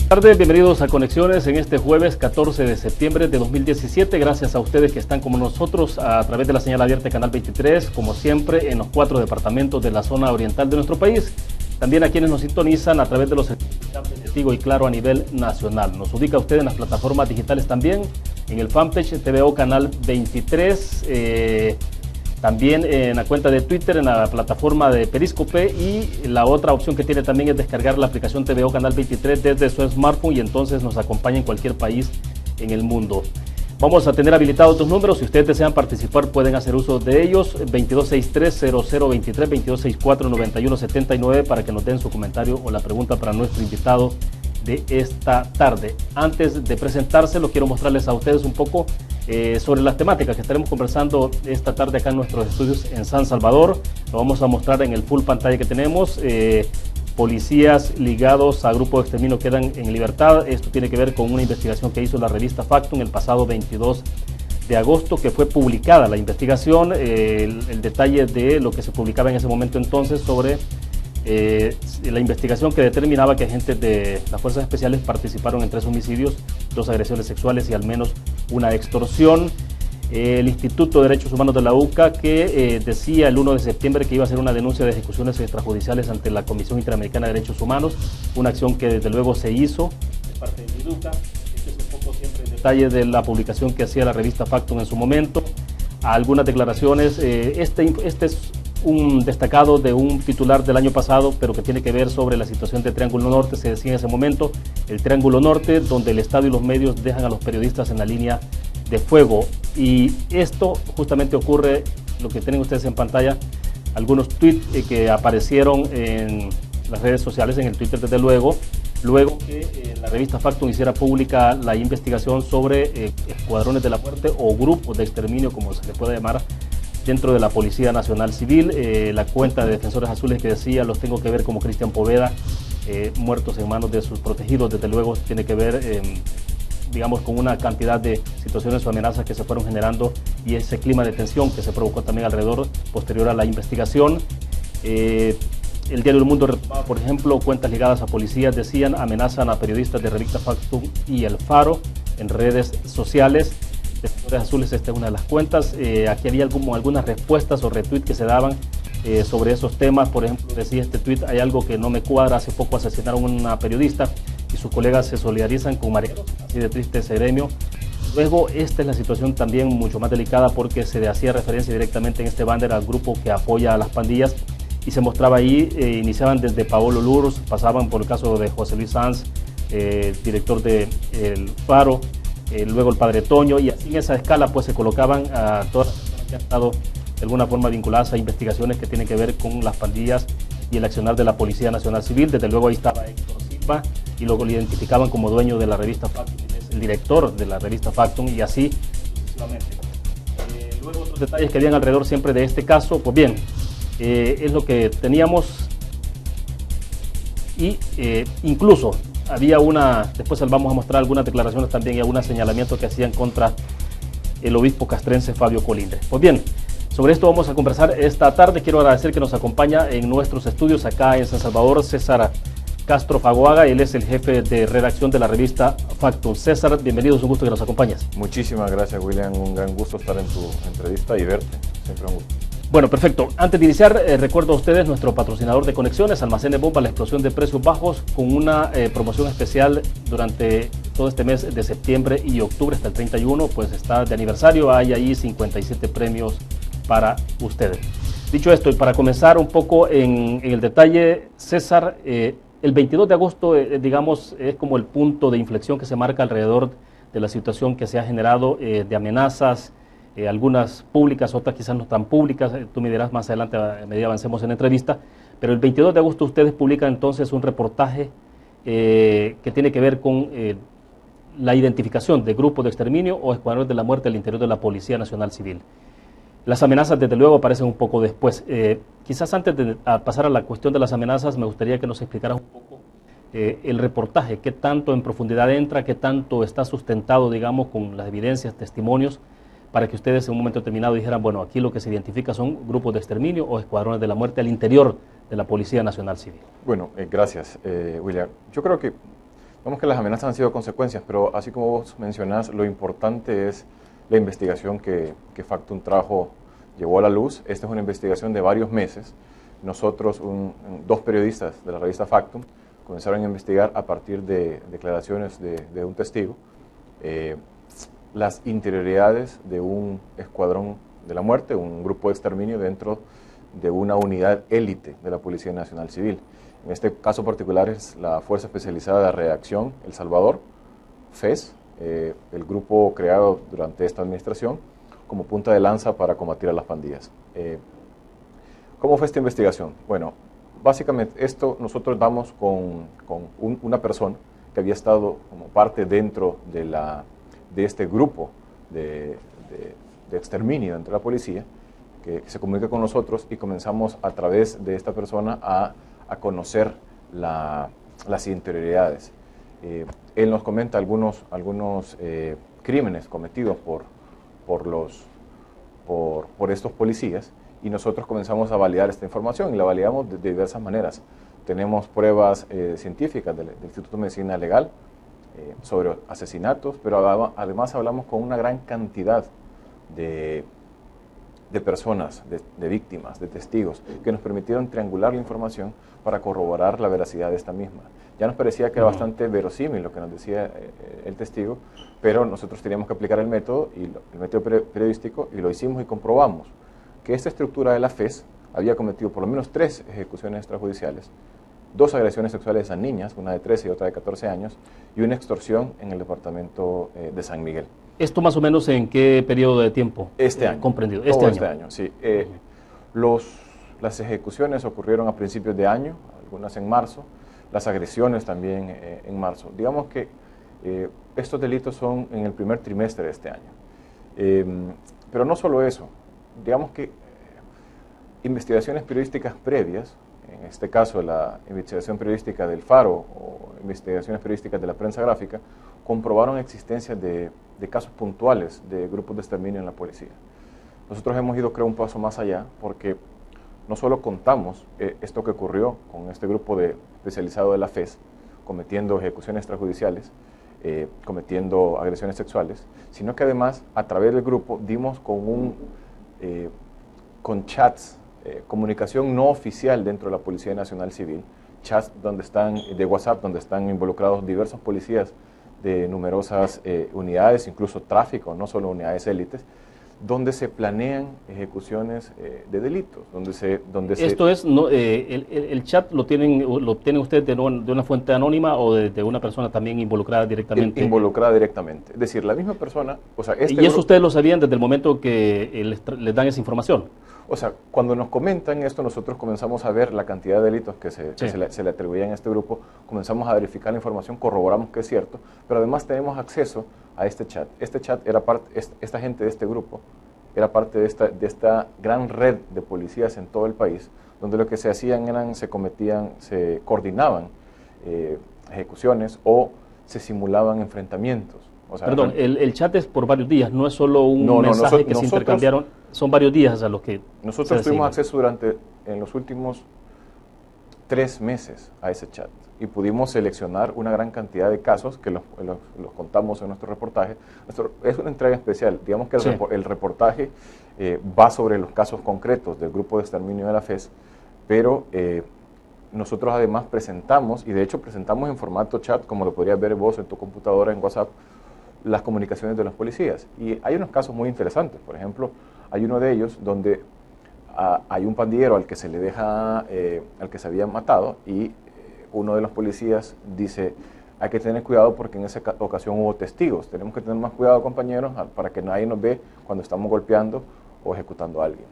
Buenas tardes, bienvenidos a Conexiones en este jueves 14 de septiembre de 2017. Gracias a ustedes que están como nosotros a través de la señal abierta de Canal 23, como siempre en los 4 departamentos de la zona oriental de nuestro país. También a quienes nos sintonizan a través de los de Tigo y Claro a nivel nacional. Nos ubica usted en las plataformas digitales también, en el fanpage TVO Canal 23, también en la cuenta de Twitter, en la plataforma de Periscope, y la otra opción que tiene también es descargar la aplicación TVO Canal 23 desde su smartphone y entonces nos acompaña en cualquier país en el mundo. Vamos a tener habilitados otros números. Si ustedes desean participar, pueden hacer uso de ellos. 2263-0023, 2264-9179 para que nos den su comentario o la pregunta para nuestro invitado de esta tarde. Antes de presentárselo, quiero mostrarles a ustedes un poco sobre las temáticas que estaremos conversando esta tarde acá en nuestros estudios en San Salvador. Lo vamos a mostrar en el full pantalla que tenemos. Policías ligados a grupo de exterminio quedan en libertad. Esto tiene que ver con una investigación que hizo la revista Factum el pasado 22 de agosto, que fue publicada la investigación, el detalle de lo que se publicaba en ese momento entonces sobre la investigación que determinaba que agentes de las fuerzas especiales participaron en 3 homicidios, 2 agresiones sexuales y al menos una extorsión. El Instituto de Derechos Humanos de la UCA, que decía el 1 de septiembre que iba a hacer una denuncia de ejecuciones extrajudiciales ante la Comisión Interamericana de Derechos Humanos, una acción que desde luego se hizo de parte de IDUCA. Este es un poco siempre el detalle de la publicación que hacía la revista Factum en su momento. Algunas declaraciones, este es un destacado de un titular del año pasado, pero que tiene que ver sobre la situación de Triángulo Norte. Se decía en ese momento, el Triángulo Norte, donde el Estado y los medios dejan a los periodistas en la línea de fuego. Y esto justamente ocurre, lo que tienen ustedes en pantalla, algunos tweets que aparecieron en las redes sociales, en el Twitter desde luego que la revista Factum hiciera pública la investigación sobre escuadrones de la muerte o grupos de exterminio, como se le puede llamar, dentro de la Policía Nacional Civil. La cuenta de Defensores Azules que decía, los tengo que ver como Cristian Poveda, muertos en manos de sus protegidos, desde luego tiene que ver digamos, con una cantidad de situaciones o amenazas que se fueron generando y ese clima de tensión que se provocó también alrededor posterior a la investigación. El diario El Mundo retomaba, por ejemplo, cuentas ligadas a policías decían, amenazan a periodistas de revista Factum y El Faro en redes sociales. Defensores Azules, esta es una de las cuentas. Aquí había algunas respuestas o retweets que se daban sobre esos temas. Por ejemplo, decía este tweet, hay algo que no me cuadra, hace poco asesinaron a una periodista y sus colegas se solidarizan con mareros, así de triste ese gremio. Luego, esta es la situación también mucho más delicada porque se hacía referencia directamente en este banner al grupo que apoya a las pandillas y se mostraba ahí, iniciaban desde Paolo Lurs, pasaban por el caso de José Luis Sanz, director de El Faro, luego el Padre Toño, y así en esa escala pues se colocaban a todas las personas que han estado de alguna forma vinculadas a investigaciones que tienen que ver con las pandillas y el accionar de la Policía Nacional Civil. Desde luego ahí estaba Héctor Silva y luego lo identificaban como dueño de la revista Factum, es el director de la revista Factum y así sucesivamente. Luego otros detalles que habían alrededor siempre de este caso, pues bien, es lo que teníamos y incluso había después vamos a mostrar algunas declaraciones también y algunos señalamientos que hacían contra el obispo castrense Fabio Colindres. Pues bien, sobre esto vamos a conversar esta tarde. Quiero agradecer que nos acompaña en nuestros estudios acá en San Salvador César Castro Fagoaga. Él es el jefe de redacción de la revista Factum. César, bienvenido, es un gusto que nos acompañes. Muchísimas gracias, William. Un gran gusto estar en tu entrevista y verte. Siempre un gusto. Bueno, perfecto. Antes de iniciar, recuerdo a ustedes nuestro patrocinador de Conexiones, Almacenes Bomba, la explosión de precios bajos, con una promoción especial durante todo este mes de septiembre y octubre hasta el 31, pues está de aniversario. Hay ahí 57 premios para ustedes. Dicho esto, y para comenzar un poco en el detalle, César, el 22 de agosto, digamos, es como el punto de inflexión que se marca alrededor de la situación que se ha generado de amenazas, algunas públicas, otras quizás no tan públicas. Tú me dirás más adelante a medida avancemos en la entrevista, pero el 22 de agosto ustedes publican entonces un reportaje que tiene que ver con la identificación de grupos de exterminio o escuadrones de la muerte al interior de la Policía Nacional Civil. Las amenazas desde luego aparecen un poco después. Quizás antes de pasar a la cuestión de las amenazas me gustaría que nos explicaras un poco el reportaje, qué tanto en profundidad entra, qué tanto está sustentado, digamos, con las evidencias, testimonios, para que ustedes en un momento determinado dijeran, bueno, aquí lo que se identifica son grupos de exterminio o escuadrones de la muerte al interior de la Policía Nacional Civil. Bueno, gracias, William. Yo creo que Vemos que las amenazas han sido consecuencias, pero así como vos mencionás, lo importante es la investigación que Factum trajo, llevó a la luz. Esta es una investigación de varios meses. Nosotros, dos periodistas de la revista Factum, comenzaron a investigar a partir de declaraciones de un testigo las interioridades de un escuadrón de la muerte, un grupo de exterminio dentro de una unidad élite de la Policía Nacional Civil. En este caso particular es la Fuerza Especializada de Reacción El Salvador, FES, el grupo creado durante esta administración como punta de lanza para combatir a las pandillas. ¿Cómo fue esta investigación? Bueno, básicamente esto nosotros damos con una persona que había estado como parte dentro de este grupo de exterminio dentro de la policía, que se comunica con nosotros y comenzamos a través de esta persona a conocer las interioridades. Él nos comenta algunos crímenes cometidos por estos policías y nosotros comenzamos a validar esta información y la validamos de diversas maneras. Tenemos pruebas científicas del Instituto de Medicina Legal sobre asesinatos, pero además hablamos con una gran cantidad de personas, de víctimas, de testigos, que nos permitieron triangular la información para corroborar la veracidad de esta misma. Ya nos parecía que era bastante verosímil lo que nos decía el testigo, pero nosotros teníamos que aplicar el método periodístico y lo hicimos y comprobamos que esta estructura de la FES había cometido por lo menos 3 ejecuciones extrajudiciales, 2 agresiones sexuales a niñas, una de 13 y otra de 14 años, y una extorsión en el departamento de San Miguel. ¿Esto más o menos en qué periodo de tiempo? Este año. Comprendido. Este año, sí. Las ejecuciones ocurrieron a principios de año, algunas en marzo, las agresiones también en marzo. Digamos que estos delitos son en el primer trimestre de este año. Pero no solo eso, digamos que investigaciones periodísticas previas, en este caso la investigación periodística del Faro o investigaciones periodísticas de la prensa gráfica, comprobaron existencia de casos puntuales de grupos de exterminio en la policía. Nosotros hemos ido, creo, un paso más allá porque no solo contamos esto que ocurrió con este grupo especializado de la FES, cometiendo ejecuciones extrajudiciales, cometiendo agresiones sexuales, sino que además a través del grupo dimos con chats, comunicación no oficial dentro de la Policía Nacional Civil, chats de WhatsApp donde están involucrados diversos policías de numerosas unidades, incluso tráfico, no solo unidades élites, donde se planean ejecuciones de delitos. Esto es, el chat lo obtienen ustedes de una fuente anónima o de una persona también involucrada directamente. Involucrada directamente. Es decir, la misma persona... O sea, ¿Y eso ustedes lo sabían desde el momento que les dan esa información? O sea, cuando nos comentan esto, nosotros comenzamos a ver la cantidad de delitos que se le atribuían a este grupo, comenzamos a verificar la información, corroboramos que es cierto, pero además tenemos acceso a este chat. Este chat era esta gente de este grupo era parte de esta gran red de policías en todo el país, donde lo que se hacían se coordinaban ejecuciones o se simulaban enfrentamientos. O sea, perdón, el chat es por varios días, no es solo un mensaje que se intercambiaron, son varios días a los que... Nosotros tuvimos acceso en los últimos 3 meses a ese chat y pudimos seleccionar una gran cantidad de casos que los contamos en nuestro reportaje. Es una entrega especial, digamos que el reportaje va sobre los casos concretos del grupo de exterminio de la FES, pero nosotros además presentamos, y de hecho presentamos en formato chat, como lo podrías ver vos en tu computadora, en WhatsApp, las comunicaciones de los policías. Y hay unos casos muy interesantes. Por ejemplo, hay uno de ellos donde hay un pandillero al que se le deja, al que se había matado, y uno de los policías dice: hay que tener cuidado porque en esa ocasión hubo testigos. Tenemos que tener más cuidado, compañeros, para que nadie nos ve cuando estamos golpeando o ejecutando a alguien.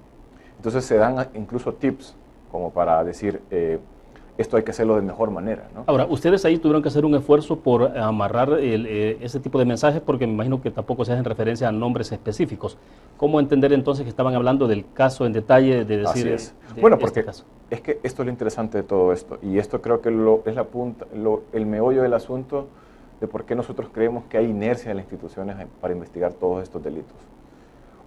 Entonces se dan incluso tips como para decir, esto hay que hacerlo de mejor manera, ¿no? Ahora, ustedes ahí tuvieron que hacer un esfuerzo por amarrar ese tipo de mensajes, porque me imagino que tampoco se hacen referencia a nombres específicos. ¿Cómo entender entonces que estaban hablando del caso en detalle, de decir... Así es. Bueno, porque es que esto es lo interesante de todo esto, y esto creo que es la punta, el meollo del asunto de por qué nosotros creemos que hay inercia en las instituciones para investigar todos estos delitos.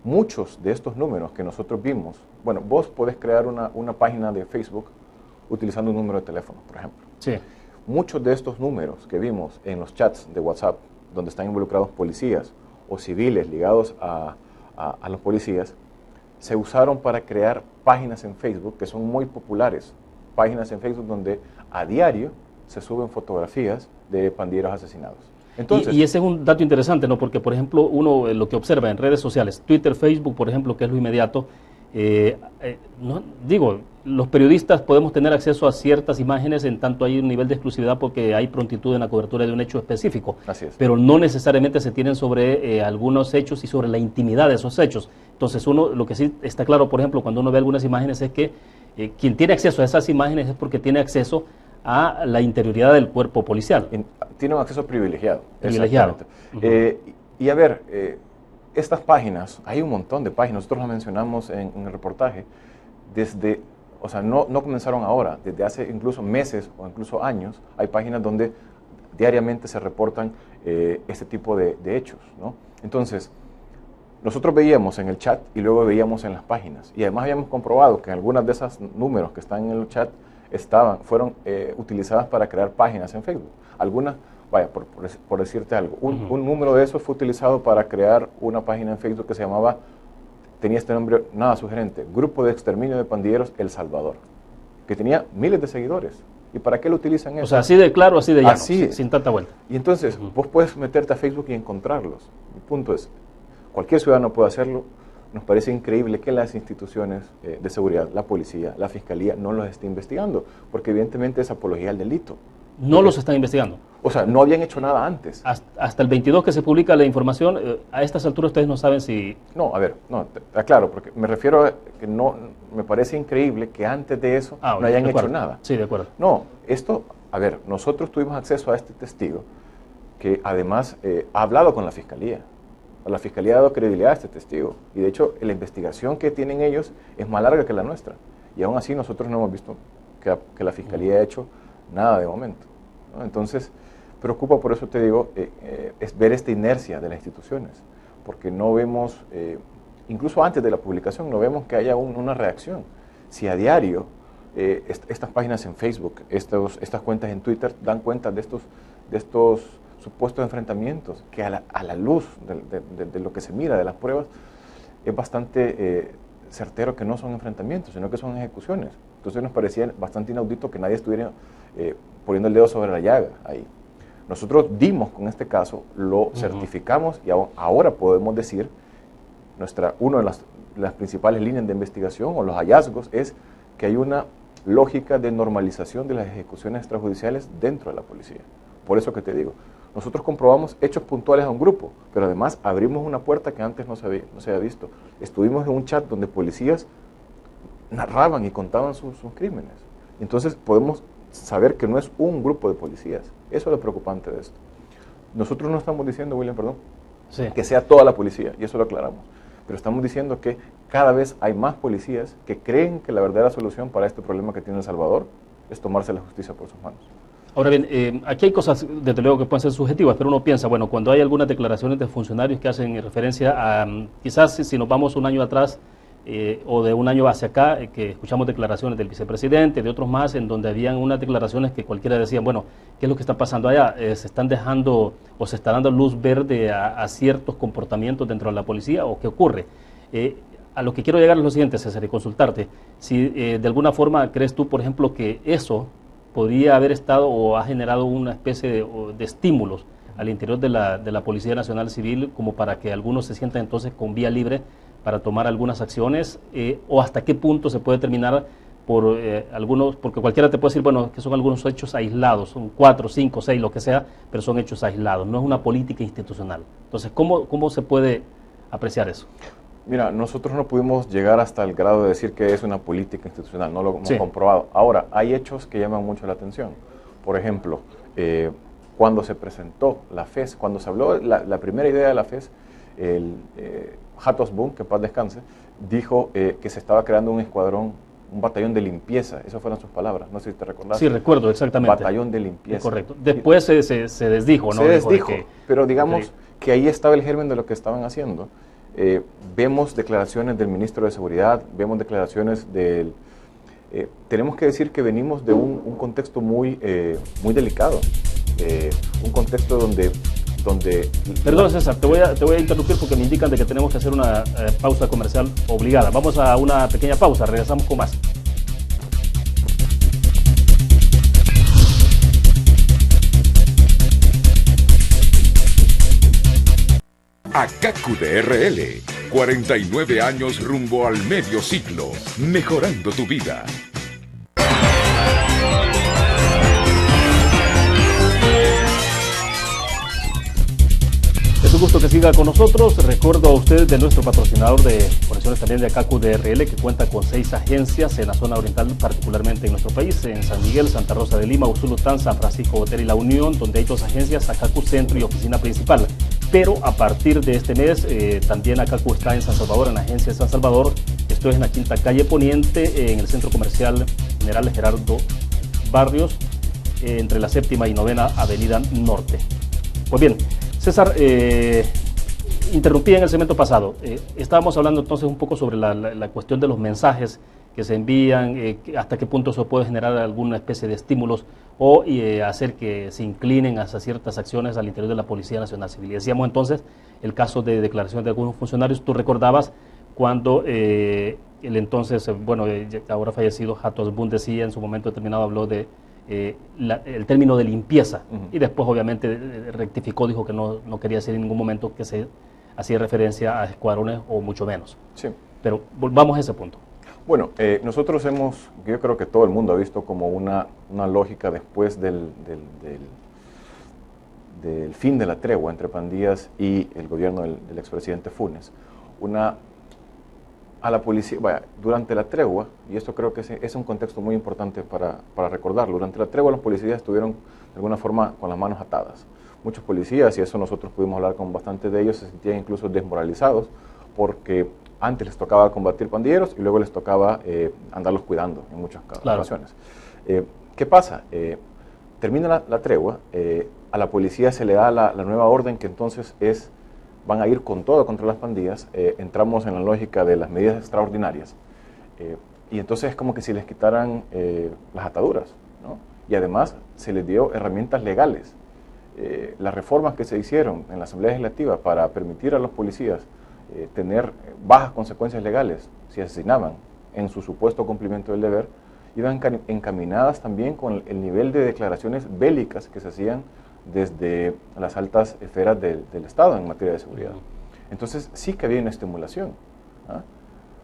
Muchos de estos números que nosotros vimos, bueno, vos podés crear una página de Facebook utilizando un número de teléfono, por ejemplo. Sí. muchos de estos números que vimos en los chats de WhatsApp, donde están involucrados policías o civiles ligados a los policías, se usaron para crear páginas en Facebook que son muy populares, páginas en Facebook donde a diario se suben fotografías de pandilleros asesinados. Entonces, y ese es un dato interesante, ¿no? Porque, por ejemplo, uno lo que observa en redes sociales, Twitter, Facebook, por ejemplo, que es lo inmediato, no, digo, los periodistas podemos tener acceso a ciertas imágenes en tanto hay un nivel de exclusividad porque hay prontitud en la cobertura de un hecho específico, así es. Pero no necesariamente se tienen sobre algunos hechos y sobre la intimidad de esos hechos. Entonces, uno, lo que sí está claro, por ejemplo, cuando uno ve algunas imágenes es que quien tiene acceso a esas imágenes es porque tiene acceso a la interioridad del cuerpo policial. Tiene un acceso privilegiado. Privilegiado. Y a ver, estas páginas, hay un montón de páginas, nosotros las mencionamos en el reportaje, desde, o sea, no comenzaron ahora, desde hace incluso meses o incluso años, hay páginas donde diariamente se reportan este tipo de hechos, ¿no? Entonces, nosotros veíamos en el chat y luego veíamos en las páginas, y además habíamos comprobado que algunas de esos números que están en el chat fueron utilizadas para crear páginas en Facebook. Algunas, vaya, por decirte algo, un número de esos fue utilizado para crear una página en Facebook que se llamaba, tenía este nombre nada sugerente, Grupo de Exterminio de Pandilleros El Salvador, que tenía miles de seguidores. ¿Y para qué lo utilizan eso? O sea, así de claro, así de llano, así sin tanta vuelta. Y entonces, vos puedes meterte a Facebook y encontrarlos. El punto es, cualquier ciudadano puede hacerlo. Nos parece increíble que las instituciones de seguridad, la policía, la fiscalía, no los esté investigando, porque evidentemente es apología al delito. No los están investigando. O sea, no habían hecho nada antes. Hasta el 22 que se publica la información, a estas alturas ustedes no saben si... No, a ver, no, aclaro, porque me refiero a que no, me parece increíble que antes de eso no hayan hecho nada. Sí, de acuerdo. No, esto, a ver, nosotros tuvimos acceso a este testigo que además ha hablado con la fiscalía. La fiscalía ha dado credibilidad a este testigo y de hecho la investigación que tienen ellos es más larga que la nuestra y aún así nosotros no hemos visto que la fiscalía ha hecho nada de momento, ¿no? Entonces preocupa, por eso te digo, es ver esta inercia de las instituciones, porque no vemos, incluso antes de la publicación, no vemos que haya una reacción. Si a diario estas páginas en Facebook, estas cuentas en Twitter dan cuenta de estos supuestos enfrentamientos, que a la luz de lo que se mira de las pruebas, es bastante certero que no son enfrentamientos, sino que son ejecuciones. Entonces nos parecía bastante inaudito que nadie estuviera poniendo el dedo sobre la llaga ahí. Nosotros dimos con este caso, lo certificamos y ahora podemos decir, una de las principales líneas de investigación o los hallazgos es que hay una lógica de normalización de las ejecuciones extrajudiciales dentro de la policía. Por eso que te digo, nosotros comprobamos hechos puntuales a un grupo, pero además abrimos una puerta que antes no se había visto. Estuvimos en un chat donde policías narraban y contaban sus crímenes. Entonces podemos saber que no es un grupo de policías. Eso es lo preocupante de esto. Nosotros no estamos diciendo, William, que sea toda la policía, y eso lo aclaramos. Pero estamos diciendo que cada vez hay más policías que creen que la verdadera solución para este problema que tiene El Salvador es tomarse la justicia por sus manos. Ahora bien, aquí hay cosas, desde luego, que pueden ser subjetivas, pero uno piensa, bueno, cuando hay algunas declaraciones de funcionarios que hacen referencia a, quizás si nos vamos un año atrás o de un año hacia acá, que escuchamos declaraciones del vicepresidente, de otros más, en donde habían unas declaraciones que cualquiera decía, bueno, ¿qué es lo que está pasando allá? Se están dejando o se está dando luz verde a ciertos comportamientos dentro de la policía, ¿o qué ocurre? A lo que quiero llegar es lo siguiente, César, y consultarte. Si de alguna forma crees tú, por ejemplo, que eso podría haber estado o ha generado una especie de estímulos al interior de la Policía Nacional Civil como para que algunos se sientan entonces con vía libre para tomar algunas acciones, o hasta qué punto se puede terminar por algunos, porque cualquiera te puede decir, bueno, que son algunos hechos aislados, son 4, 5, 6, lo que sea, pero son hechos aislados, no es una política institucional. Entonces, ¿cómo se puede apreciar eso? Mira, nosotros no pudimos llegar hasta el grado de decir que es una política institucional, no lo hemos comprobado. Ahora, hay hechos que llaman mucho la atención. Por ejemplo, cuando se presentó la FES, cuando se habló la primera idea de la FES, Hatos Boom, que en paz descanse, dijo que se estaba creando un escuadrón, un batallón de limpieza. Esas fueron sus palabras, no sé si te recordás. Sí, recuerdo, exactamente. Batallón de limpieza. Es correcto. Después se desdijo, ¿no? Se desdijo, pero digamos que ahí estaba el germen de lo que estaban haciendo. Vemos declaraciones del ministro de Seguridad, vemos declaraciones del tenemos que decir que venimos de un contexto muy delicado, un contexto donde... Perdón, César, te voy a interrumpir porque me indican de que tenemos que hacer una pausa comercial obligada. Vamos a una pequeña pausa, regresamos con más. ACACU de RL, 49 años rumbo al medio siglo, mejorando tu vida. Es un gusto que siga con nosotros. Recuerdo a ustedes de nuestro patrocinador de conexiones también de ACACU DRL, que cuenta con 6 agencias en la zona oriental, particularmente en nuestro país, en San Miguel, Santa Rosa de Lima, Usulután, San Francisco Botero y La Unión, donde hay 2 agencias, ACACU Centro y Oficina Principal. Pero a partir de este mes, también ACACU está en San Salvador, en la agencia de San Salvador. Esto es en la Quinta Calle Poniente, en el Centro Comercial General Gerardo Barrios, entre la 7ª y 9ª Avenida Norte. Pues bien, César, interrumpí en el segmento pasado. Estábamos hablando entonces un poco sobre la cuestión de los mensajes que se envían, hasta qué punto eso puede generar alguna especie de estímulos o hacer que se inclinen hacia ciertas acciones al interior de la Policía Nacional Civil. Y decíamos entonces el caso de declaración de algunos funcionarios. Tú recordabas cuando el entonces, ahora fallecido Hato Asbun decía en su momento determinado, habló de el término de limpieza, y después obviamente rectificó, dijo que no quería decir en ningún momento que se hacía referencia a escuadrones o mucho menos. Sí. Pero volvamos a ese punto. Bueno, nosotros yo creo que todo el mundo ha visto como una lógica después del fin de la tregua entre pandillas y el gobierno del expresidente Funes, a la policía, durante la tregua, y esto creo que es un contexto muy importante para recordarlo, durante la tregua los policías estuvieron de alguna forma con las manos atadas. Muchos policías, y eso nosotros pudimos hablar con bastantes de ellos, se sentían incluso desmoralizados porque antes les tocaba combatir pandilleros y luego les tocaba andarlos cuidando en muchas ocasiones. ¿Qué pasa? Termina la tregua, a la policía se le da la nueva orden que entonces van a ir con todo contra las pandillas, entramos en la lógica de las medidas extraordinarias, y entonces es como que si les quitaran las ataduras, ¿no? Y además se les dio herramientas legales. Las reformas que se hicieron en la Asamblea Legislativa para permitir a los policías tener bajas consecuencias legales si asesinaban en su supuesto cumplimiento del deber, iban encaminadas también con el nivel de declaraciones bélicas que se hacían desde las altas esferas del Estado en materia de seguridad. Entonces sí que había una estimulación.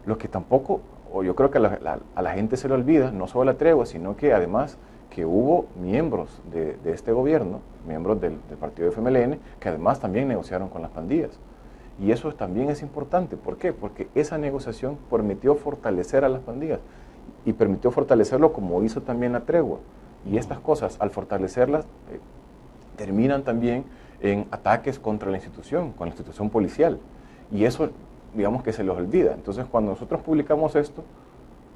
Lo que tampoco, o yo creo que a la gente se le olvida, no solo la tregua, sino que además que hubo miembros de este gobierno, miembros del partido de FMLN, que además también negociaron con las pandillas. Y eso también es importante. ¿Por qué? Porque esa negociación permitió fortalecer a las pandillas y permitió fortalecerlo como hizo también la tregua. Y estas cosas, al fortalecerlas, terminan también en ataques contra la institución, con la institución policial. Y eso, digamos que se les olvida. Entonces, cuando nosotros publicamos esto,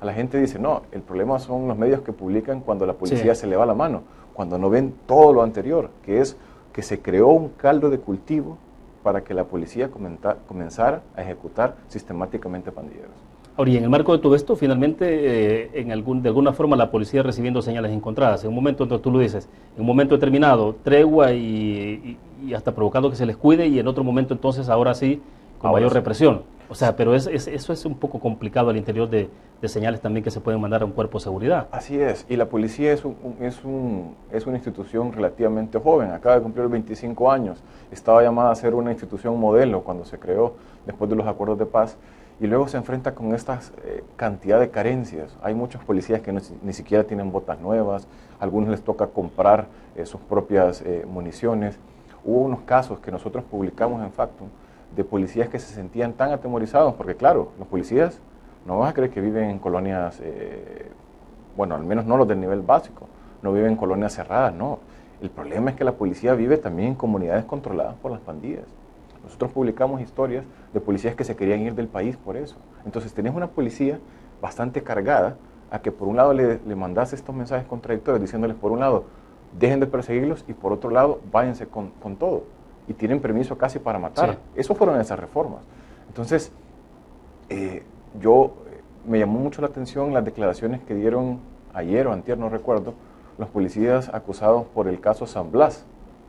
a la gente dice, no, el problema son los medios que publican cuando la policía se le va la mano, cuando no ven todo lo anterior, que es que se creó un caldo de cultivo para que la policía comenzara a ejecutar sistemáticamente pandilleros. Ahora, y en el marco de todo esto, finalmente, de alguna forma la policía recibiendo señales encontradas, en un momento, entonces tú lo dices, en un momento determinado, tregua y hasta provocando que se les cuide, y en otro momento entonces, ahora sí, con mayor represión. O sea, pero eso es un poco complicado al interior de señales también que se pueden mandar a un cuerpo de seguridad. Así es, y la policía es una institución relativamente joven, acaba de cumplir 25 años, estaba llamada a ser una institución modelo cuando se creó después de los acuerdos de paz, y luego se enfrenta con esta cantidad de carencias. Hay muchos policías que ni siquiera tienen botas nuevas, a algunos les toca comprar sus propias municiones. Hubo unos casos que nosotros publicamos en Factum de policías que se sentían tan atemorizados, porque claro, los policías no vas a creer que viven en colonias, al menos no los del nivel básico, no viven en colonias cerradas, no. El problema es que la policía vive también en comunidades controladas por las pandillas. Nosotros publicamos historias de policías que se querían ir del país por eso. Entonces tenés una policía bastante cargada a que por un lado le mandás estos mensajes contradictorios diciéndoles por un lado, dejen de perseguirlos, y por otro lado, váyanse con todo. Y tienen permiso casi para matar. Sí. Eso fueron esas reformas. Entonces, yo me llamó mucho la atención las declaraciones que dieron ayer o antier, no recuerdo, los policías acusados por el caso San Blas.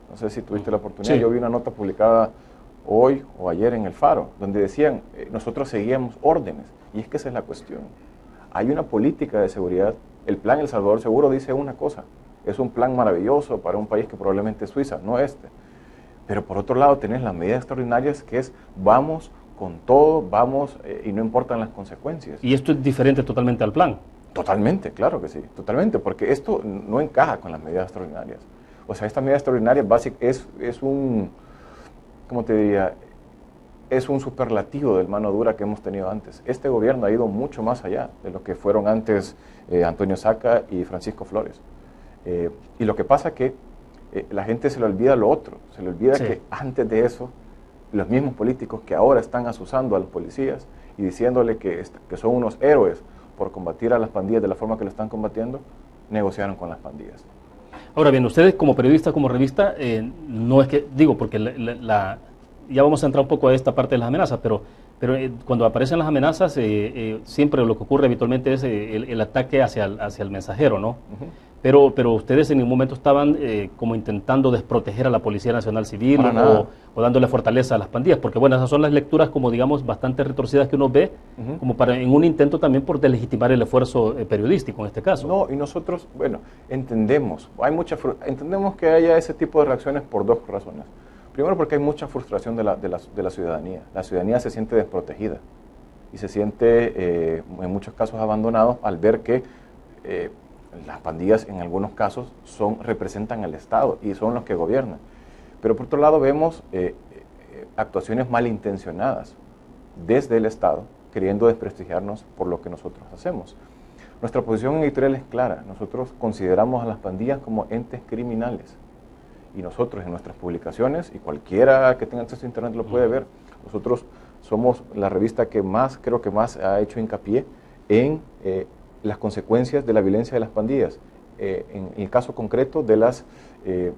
No sé si tuviste la oportunidad. Sí. Yo vi una nota publicada hoy o ayer en El Faro, donde decían, nosotros seguíamos órdenes. Y es que esa es la cuestión. Hay una política de seguridad. El plan El Salvador Seguro dice una cosa. Es un plan maravilloso para un país que probablemente es Suiza, no este. Pero por otro lado tenés las medidas extraordinarias, que es vamos con todo, vamos y no importan las consecuencias. Y esto es diferente totalmente al plan. Totalmente, claro que sí, totalmente, porque esto no encaja con las medidas extraordinarias. O sea, esta medida extraordinaria es un, ¿cómo te diría? Es un superlativo del mano dura que hemos tenido antes. Este gobierno ha ido mucho más allá de lo que fueron antes Antonio Saca y Francisco Flores. Y lo que pasa es que la gente se le olvida lo otro, se le olvida Sí. que antes de eso, los mismos políticos que ahora están asusando a los policías y diciéndole que son unos héroes por combatir a las pandillas de la forma que lo están combatiendo, negociaron con las pandillas. Ahora bien, ustedes como periodistas, como revista, no es que, digo, porque ya vamos a entrar un poco a esta parte de las amenazas, pero cuando aparecen las amenazas, siempre lo que ocurre habitualmente es el ataque hacia el mensajero, ¿no? Pero ustedes en ningún momento estaban como intentando desproteger a la Policía Nacional Civil o dándole fortaleza a las pandillas, porque bueno, esas son las lecturas como digamos bastante retorcidas que uno ve, como en un intento también por delegitimar el esfuerzo periodístico en este caso. No, y nosotros, bueno, entendemos que haya ese tipo de reacciones por dos razones. Primero, porque hay mucha frustración de la ciudadanía. La ciudadanía se siente desprotegida y se siente en muchos casos abandonado al ver que las pandillas en algunos casos representan al Estado y son los que gobiernan. Pero por otro lado vemos actuaciones malintencionadas desde el Estado queriendo desprestigiarnos por lo que nosotros hacemos. Nuestra posición editorial es clara. Nosotros consideramos a las pandillas como entes criminales. Y nosotros en nuestras publicaciones, y cualquiera que tenga acceso a Internet lo puede ver, nosotros somos la revista que creo que más ha hecho hincapié en las consecuencias de la violencia de las pandillas, en el caso concreto de los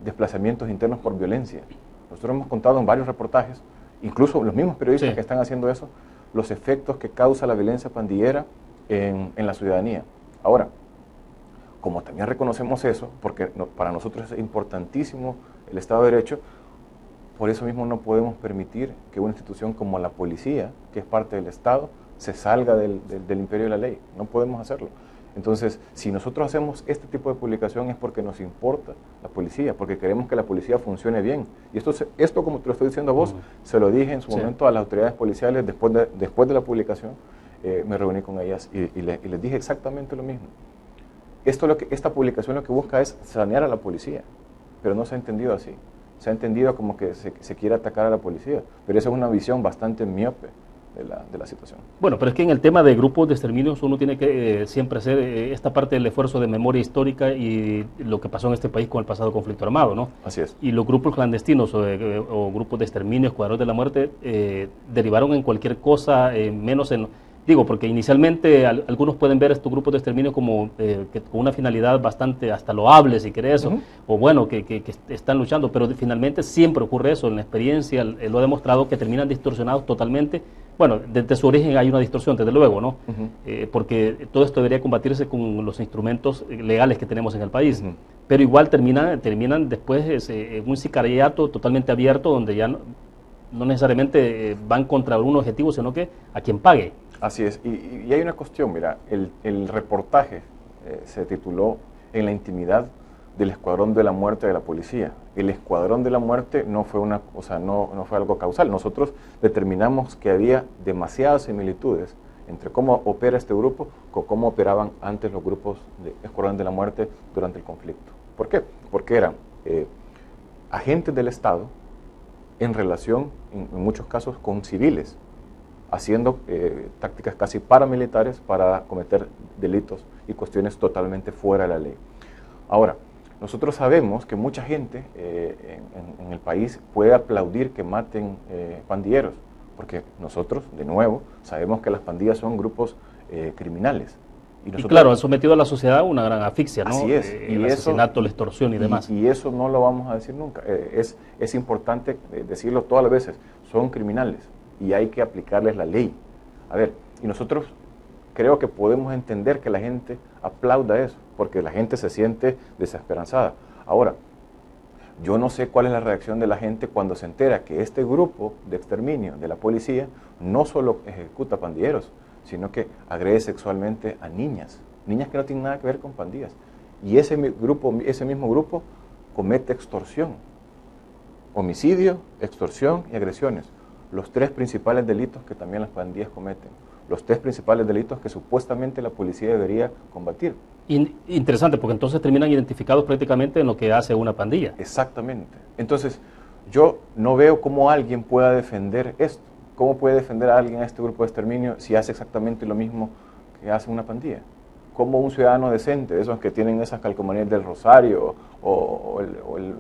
desplazamientos internos por violencia. Nosotros hemos contado en varios reportajes, incluso los mismos periodistas Sí. que están haciendo eso, los efectos que causa la violencia pandillera en la ciudadanía. Ahora, como también reconocemos eso, porque para nosotros es importantísimo el Estado de Derecho, por eso mismo no podemos permitir que una institución como la policía, que es parte del Estado, se salga del imperio de la ley. No podemos hacerlo. Entonces, si nosotros hacemos este tipo de publicación es porque nos importa la policía, porque queremos que la policía funcione bien. Y esto como te lo estoy diciendo a vos, se lo dije en su momento a las autoridades policiales después de la publicación. Me reuní con ellas y les dije exactamente lo mismo. Esta publicación lo que busca es sanear a la policía, pero no se ha entendido así. Se ha entendido como que se quiere atacar a la policía, pero esa es una visión bastante miope de la situación. Bueno, pero es que en el tema de grupos de exterminios uno tiene que siempre hacer esta parte del esfuerzo de memoria histórica y lo que pasó en este país con el pasado conflicto armado, ¿no? Así es. Y los grupos clandestinos o grupos de exterminio, escuadrones de la muerte, derivaron en cualquier cosa, menos en... Digo, porque inicialmente algunos pueden ver estos grupos de exterminio como con una finalidad bastante hasta loable, si querés, o bueno, que están luchando, pero finalmente siempre ocurre eso. En la experiencia lo ha demostrado que terminan distorsionados totalmente. Bueno, desde su origen hay una distorsión, desde luego, ¿no? Porque todo esto debería combatirse con los instrumentos legales que tenemos en el país. Pero igual terminan después en un sicariato totalmente abierto, donde ya no necesariamente van contra un objetivo, sino que a quien pague. Así es, y hay una cuestión, mira, el reportaje se tituló En la intimidad del Escuadrón de la Muerte de la Policía. El Escuadrón de la Muerte no fue no fue algo causal. Nosotros determinamos que había demasiadas similitudes entre cómo opera este grupo con cómo operaban antes los grupos de Escuadrón de la Muerte durante el conflicto. ¿Por qué? Porque eran agentes del Estado en relación, en muchos casos, con civiles, haciendo tácticas casi paramilitares para cometer delitos y cuestiones totalmente fuera de la ley. Ahora, nosotros sabemos que mucha gente en el país puede aplaudir que maten pandilleros, porque nosotros, de nuevo, sabemos que las pandillas son grupos criminales. Y claro, han sometido a la sociedad a una gran asfixia, ¿no? Así es. El asesinato, la extorsión y demás. Y eso no lo vamos a decir nunca. Es importante decirlo todas las veces. Son criminales y hay que aplicarles la ley. A ver, y nosotros creo que podemos entender que la gente aplauda eso, porque la gente se siente desesperanzada. Ahora, yo no sé cuál es la reacción de la gente cuando se entera que este grupo de exterminio de la policía no solo ejecuta pandilleros, sino que agrede sexualmente a niñas que no tienen nada que ver con pandillas. Y ese mismo grupo comete extorsión, homicidio, extorsión y agresiones. Los tres principales delitos que también las pandillas cometen. Los tres principales delitos que supuestamente la policía debería combatir. Interesante, porque entonces terminan identificados prácticamente en lo que hace una pandilla. Exactamente. Entonces, yo no veo cómo alguien pueda defender esto. ¿Cómo puede defender a alguien a este grupo de exterminio si hace exactamente lo mismo que hace una pandilla? ¿Cómo un ciudadano decente, esos que tienen esas calcomanías del Rosario o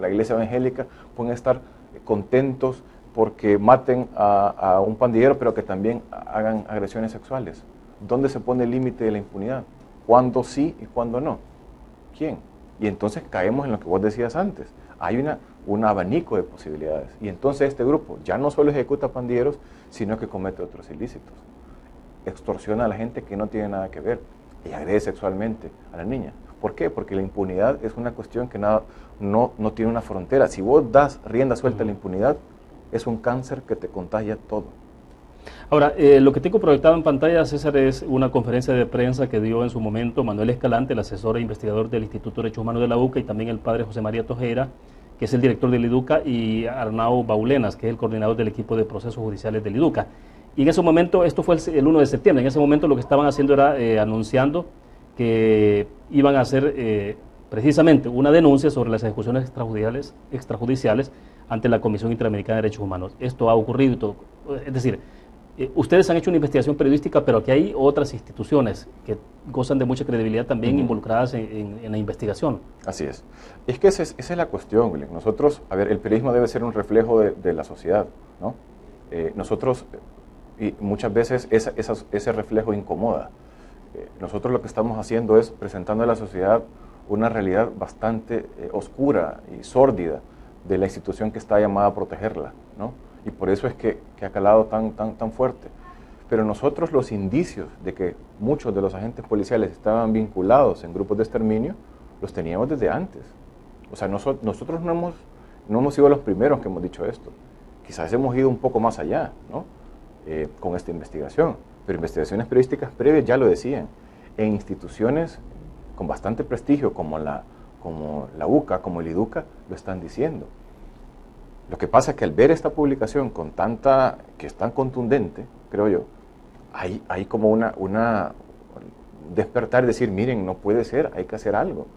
la iglesia evangélica, pueden estar contentos porque maten a un pandillero, pero que también hagan agresiones sexuales? ¿Dónde se pone el límite de la impunidad? ¿Cuándo sí y cuándo no? ¿Quién? Y entonces caemos en lo que vos decías antes. Hay un abanico de posibilidades. Y entonces este grupo ya no solo ejecuta pandilleros, sino que comete otros ilícitos. Extorsiona a la gente que no tiene nada que ver y agrede sexualmente a la niña. ¿Por qué? Porque la impunidad es una cuestión que no tiene una frontera. Si vos das rienda suelta a la impunidad, es un cáncer que te contagia todo. Ahora, lo que tengo proyectado en pantalla, César, es una conferencia de prensa que dio en su momento Manuel Escalante, el asesor e investigador del Instituto de Derechos Humanos de la UCA, y también el padre José María Tojera, que es el director del IDUCA, y Arnau Baulenas, que es el coordinador del equipo de procesos judiciales del IDUCA. Y en ese momento, esto fue el 1 de septiembre, en ese momento lo que estaban haciendo era anunciando que iban a hacer precisamente una denuncia sobre las ejecuciones extrajudiciales ante la Comisión Interamericana de Derechos Humanos. Esto ha ocurrido y todo. Es decir, ustedes han hecho una investigación periodística, pero aquí hay otras instituciones que gozan de mucha credibilidad también involucradas en la investigación. Así es. Es que esa es la cuestión, William. Nosotros, a ver, el periodismo debe ser un reflejo de la sociedad, ¿no? Nosotros, y muchas veces ese reflejo incomoda. Nosotros lo que estamos haciendo es presentando a la sociedad una realidad bastante oscura y sórdida de la institución que está llamada a protegerla, ¿no? Y por eso es que ha calado tan fuerte. Pero nosotros los indicios de que muchos de los agentes policiales estaban vinculados en grupos de exterminio, los teníamos desde antes. O sea, nosotros no hemos sido los primeros que hemos dicho esto. Quizás hemos ido un poco más allá, ¿no? Con esta investigación. Pero investigaciones periodísticas previas ya lo decían. En instituciones con bastante prestigio como la UCA, como el IDUCA, lo están diciendo. Lo que pasa es que al ver esta publicación que es tan contundente, creo yo, hay como una despertar, decir, miren, no puede ser, hay que hacer algo.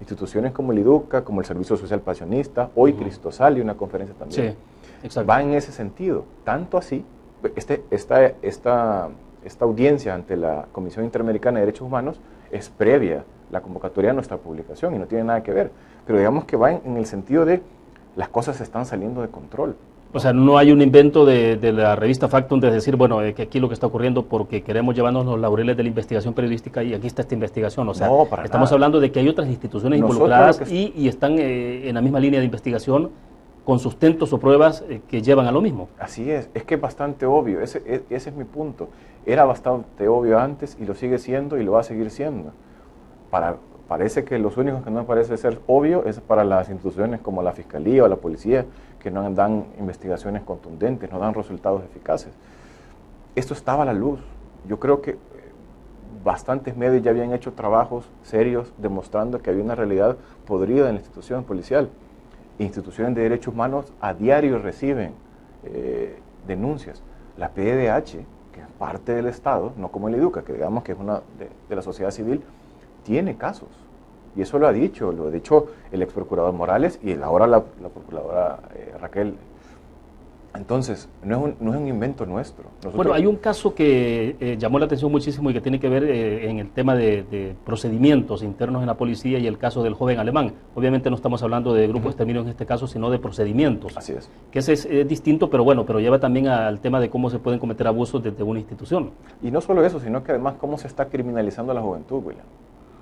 Instituciones como el IDUCA, como el Servicio Social Pasionista, hoy Cristosal y una conferencia también, sí, exacto, va en ese sentido. Tanto así, esta audiencia ante la Comisión Interamericana de Derechos Humanos es previa la convocatoria a nuestra publicación y no tiene nada que ver. Pero digamos que va en el sentido de las cosas están saliendo de control. O sea, no hay un invento de la revista Factum de decir, bueno, que aquí lo que está ocurriendo porque queremos llevarnos los laureles de la investigación periodística y aquí está esta investigación. O sea, no, estamos hablando de que hay otras instituciones involucradas y están en la misma línea de investigación con sustentos o pruebas que llevan a lo mismo. Así es que es bastante obvio, ese es mi punto. Era bastante obvio antes y lo sigue siendo y lo va a seguir siendo. Parece que los únicos que no parece ser obvio es para las instituciones como la Fiscalía o la Policía, que no dan investigaciones contundentes, no dan resultados eficaces. Esto estaba a la luz. Yo creo que bastantes medios ya habían hecho trabajos serios demostrando que había una realidad podrida en la institución policial. Instituciones de derechos humanos a diario reciben denuncias. La PDH, que es parte del Estado, no como el IDUCA, que digamos que es una de la sociedad civil, tiene casos. Y eso lo ha dicho el ex procurador Morales y ahora la procuradora Raquel. Entonces, no es un invento nuestro. Bueno, hay un caso que llamó la atención muchísimo y que tiene que ver en el tema de procedimientos internos en la policía y el caso del joven alemán. Obviamente no estamos hablando de grupos de exterminio en este caso, sino de procedimientos. Así es. Que ese es distinto, pero lleva también al tema de cómo se pueden cometer abusos desde una institución. Y no solo eso, sino que además cómo se está criminalizando a la juventud, William.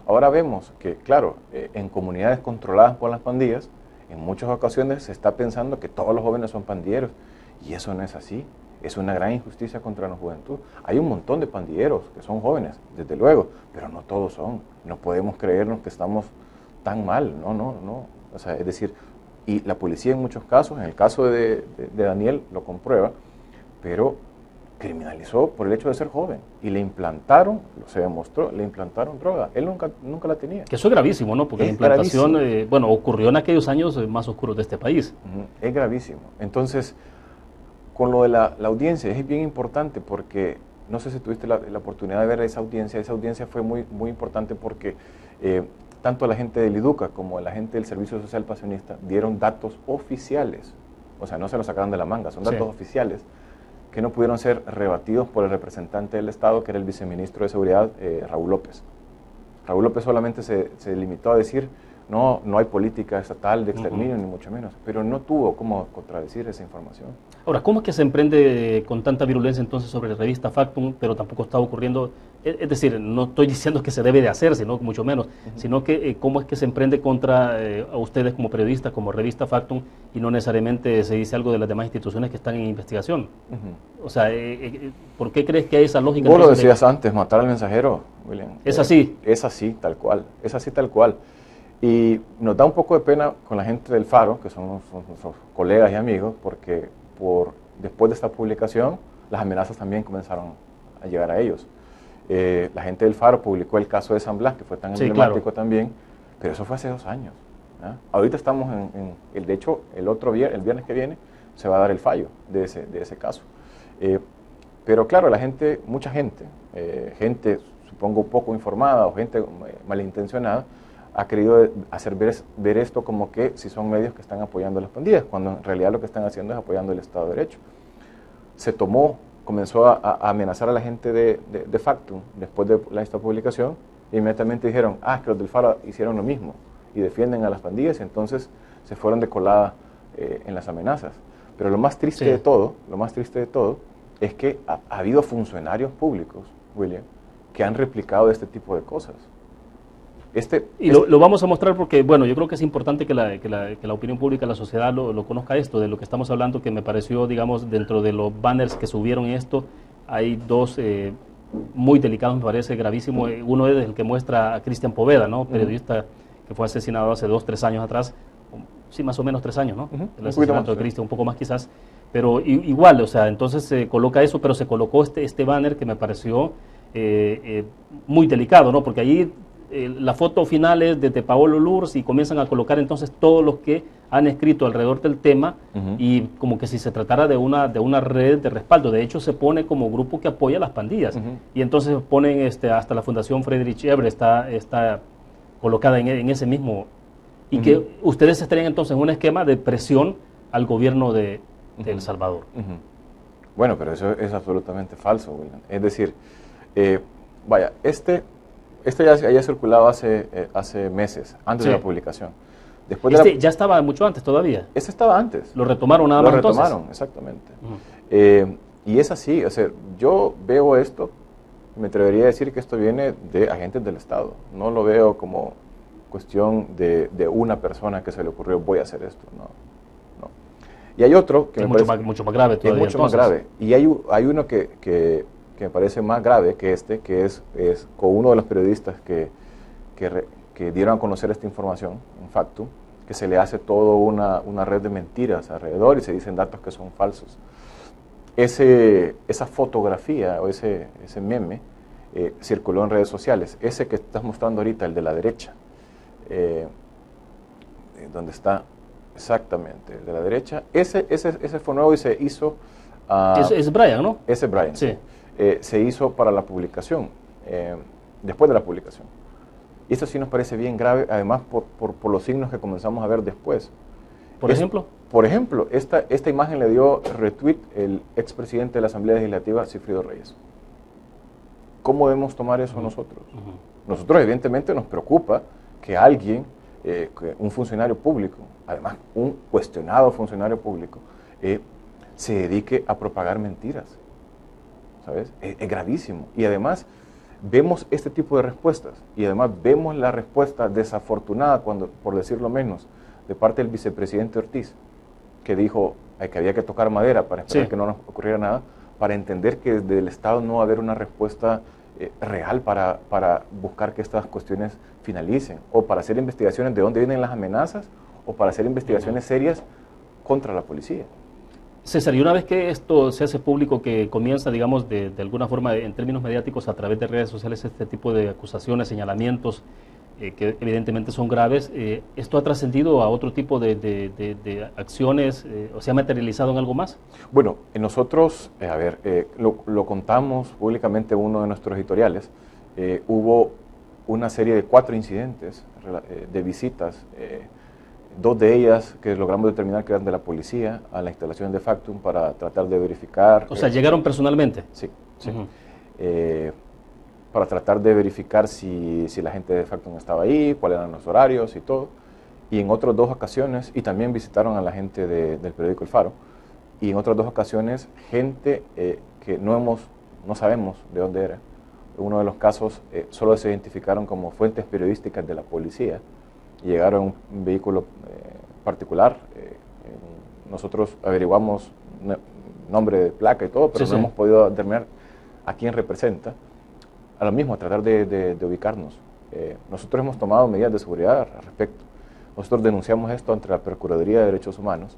Ahora vemos que, claro, en comunidades controladas por las pandillas, en muchas ocasiones se está pensando que todos los jóvenes son pandilleros. Y eso no es así. es una gran injusticia contra la juventud. Hay un montón de pandilleros que son jóvenes, desde luego, pero no todos son. No podemos creernos que estamos tan mal, no. O sea, es decir, y la policía en muchos casos, en el caso de Daniel lo comprueba, pero criminalizó por el hecho de ser joven y le implantaron, se demostró, le implantaron droga. Él nunca la tenía. Que eso es gravísimo, ¿no? Porque la implantación, ocurrió en aquellos años más oscuros de este país. Es gravísimo. Entonces, con lo de la audiencia, es bien importante porque, no sé si tuviste la oportunidad de ver esa audiencia fue muy, muy importante porque tanto la gente del IDUCA como la gente del Servicio Social Pasionista dieron datos oficiales, o sea, no se los sacaron de la manga, son datos oficiales que no pudieron ser rebatidos por el representante del Estado, que era el viceministro de Seguridad, Raúl López. Raúl López solamente se limitó a decir, no hay política estatal de exterminio, ni mucho menos, pero no tuvo cómo contradecir esa información. Ahora, ¿cómo es que se emprende con tanta virulencia entonces sobre la revista Factum, pero tampoco está ocurriendo? Es decir, no estoy diciendo que se debe de hacer, sino mucho menos, sino que cómo es que se emprende contra a ustedes como periodistas, como revista Factum, y no necesariamente se dice algo de las demás instituciones que están en investigación. O sea, ¿por qué crees que hay esa lógica? Vos lo decías antes, matar al mensajero, William. ¿Es así? Es así, tal cual. Es así, tal cual. Y nos da un poco de pena con la gente del Faro, que son nuestros colegas y amigos, porque después de esta publicación, las amenazas también comenzaron a llegar a ellos. La gente del Faro publicó el caso de San Blas, que fue tan emblemático también, pero eso fue hace 2 años. Ahorita estamos de hecho, el viernes que viene, se va a dar el fallo de ese caso. Pero claro, mucha gente, supongo poco informada o gente malintencionada, ha querido hacer ver esto como que si son medios que están apoyando a las pandillas, cuando en realidad lo que están haciendo es apoyando el Estado de Derecho. Comenzó a amenazar a la gente de Factum después de esta publicación, e inmediatamente dijeron, que los del Faro hicieron lo mismo y defienden a las pandillas, y entonces se fueron de colada en las amenazas. Pero lo más triste de todo es que ha habido funcionarios públicos, William, que han replicado este tipo de cosas. Lo vamos a mostrar porque, bueno, yo creo que es importante que la opinión pública, la sociedad lo conozca esto, de lo que estamos hablando, que me pareció, digamos, dentro de los banners que subieron esto, hay 2 muy delicados, me parece gravísimo. Uno es el que muestra a Cristian Poveda, ¿no? Periodista que fue asesinado hace 2-3 años atrás, sí, más o menos 3 años, ¿no? El asesinato de Cristian, un poco más quizás, pero igual, o sea, entonces se coloca eso, pero se colocó este banner que me pareció muy delicado, ¿no? Porque ahí la foto final es de Paolo Lurs y comienzan a colocar entonces todos los que han escrito alrededor del tema y como que si se tratara de una red de respaldo. De hecho, se pone como grupo que apoya a las pandillas. Y entonces ponen hasta la Fundación Friedrich Ebert está colocada en ese mismo. Y que ustedes estarían entonces en un esquema de presión al gobierno de El Salvador. Bueno, pero eso es absolutamente falso, William. Es decir, Este ya circulado hace meses, antes de la publicación. Después ya estaba mucho antes todavía. Este estaba antes. Lo retomaron nada más entonces. Lo retomaron, exactamente. Y es así, o sea, yo veo esto, me atrevería a decir que esto viene de agentes del Estado. No lo veo como cuestión de una persona que se le ocurrió, voy a hacer esto. No. Y hay otro que es mucho más grave todavía. Es mucho más grave. Y hay uno que me parece más grave que que es con uno de los periodistas que dieron a conocer esta información, en Factum, que se le hace toda una red de mentiras alrededor y se dicen datos que son falsos. Esa fotografía o ese meme circuló en redes sociales. Ese que estás mostrando ahorita, el de la derecha, donde está exactamente, el de la derecha, ese fue nuevo y se hizo... es Brian, ¿no? Ese es Brian, sí. Se hizo para la publicación, después de la publicación. Y esto sí nos parece bien grave, además por los signos que comenzamos a ver después. ¿Por ejemplo? Por ejemplo, esta imagen le dio retweet el expresidente de la Asamblea Legislativa, Sigfrido Reyes. ¿Cómo debemos tomar eso nosotros? Nosotros evidentemente nos preocupa que alguien, un funcionario público, además un cuestionado funcionario público, se dedique a propagar mentiras. ¿Sabes? Es gravísimo. Y además vemos este tipo de respuestas y además vemos la respuesta desafortunada, por decirlo menos, de parte del vicepresidente Ortiz, que dijo que había que tocar madera para esperar que no nos ocurriera nada, para entender que desde el Estado no va a haber una respuesta real para buscar que estas cuestiones finalicen, o para hacer investigaciones de dónde vienen las amenazas, o para hacer investigaciones serias contra la policía. César, y una vez que esto se hace público, que comienza, digamos, de alguna forma, en términos mediáticos, a través de redes sociales, este tipo de acusaciones, señalamientos, que evidentemente son graves, ¿esto ha trascendido a otro tipo de acciones o se ha materializado en algo más? Bueno, nosotros, lo contamos públicamente en uno de nuestros editoriales. Hubo una serie de 4 incidentes de visitas, 2 de ellas que logramos determinar que eran de la policía, a la instalación de Factum para tratar de verificar. O sea, ¿llegaron personalmente? Sí, sí. Para tratar de verificar si la gente de Factum estaba ahí, cuáles eran los horarios y todo. Y en otras 2 ocasiones, y también visitaron a la gente del periódico El Faro, y en otras 2 ocasiones, gente que no sabemos de dónde era. En uno de los casos solo se identificaron como fuentes periodísticas de la policía. Llegaron en un vehículo particular. Nosotros averiguamos nombre de placa y todo, pero no hemos podido determinar a quién representa. A lo mismo, tratar de ubicarnos. Nosotros hemos tomado medidas de seguridad al respecto. Nosotros denunciamos esto ante la Procuraduría de Derechos Humanos.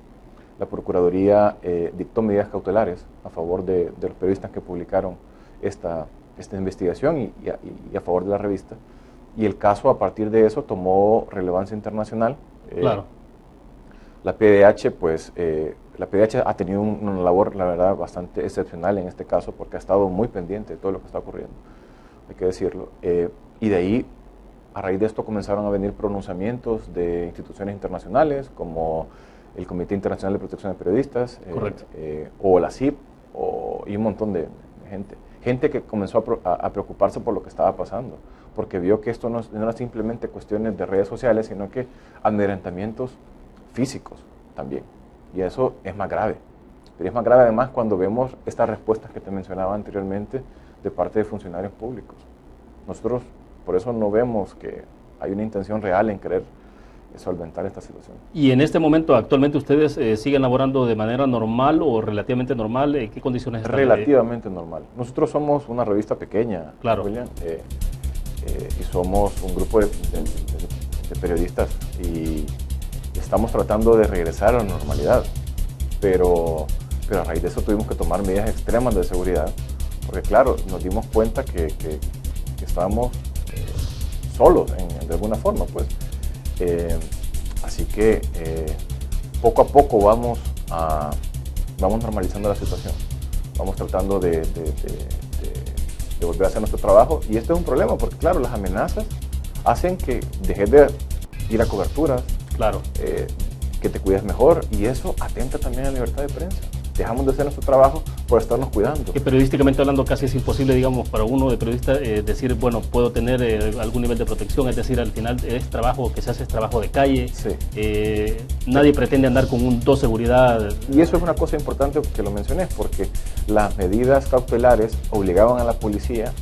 La Procuraduría dictó medidas cautelares a favor de los periodistas que publicaron esta investigación y a favor de la revista. Y el caso, a partir de eso, tomó relevancia internacional. Claro. La PDH, la PDH ha tenido una labor, la verdad, bastante excepcional en este caso, porque ha estado muy pendiente de todo lo que está ocurriendo, hay que decirlo. Y de ahí, a raíz de esto, comenzaron a venir pronunciamientos de instituciones internacionales, como el Comité Internacional de Protección de Periodistas, o la CIP, y un montón de gente. Gente que comenzó a preocuparse por lo que estaba pasando, porque vio que esto no era simplemente cuestiones de redes sociales, sino que amedrentamientos físicos también. Y eso es más grave. Pero es más grave además cuando vemos estas respuestas que te mencionaba anteriormente de parte de funcionarios públicos. Nosotros por eso no vemos que hay una intención real en querer solventar esta situación. Y en este momento, actualmente, ¿ustedes siguen laborando de manera normal o relativamente normal? ¿En qué condiciones están? Relativamente normal. Nosotros somos una revista pequeña, claro. William, y somos un grupo de periodistas y estamos tratando de regresar a la normalidad, pero a raíz de eso tuvimos que tomar medidas extremas de seguridad, porque claro, nos dimos cuenta que estábamos solos de alguna forma, pues. Así que poco a poco vamos normalizando la situación, vamos tratando de volver a hacer nuestro trabajo, y esto es un problema porque claro, las amenazas hacen que dejes de ir a coberturas, claro, que te cuides mejor, y eso atenta también a la libertad de prensa. Dejamos de hacer nuestro trabajo por estarnos cuidando. Que periodísticamente hablando casi es imposible, digamos, para uno de periodista decir, bueno, puedo tener algún nivel de protección, es decir, al final es trabajo que se hace, es trabajo de calle, sí. Nadie pretende andar con un dos seguridad. Y eso es una cosa importante que lo mencioné, porque las medidas cautelares obligaban a la policía,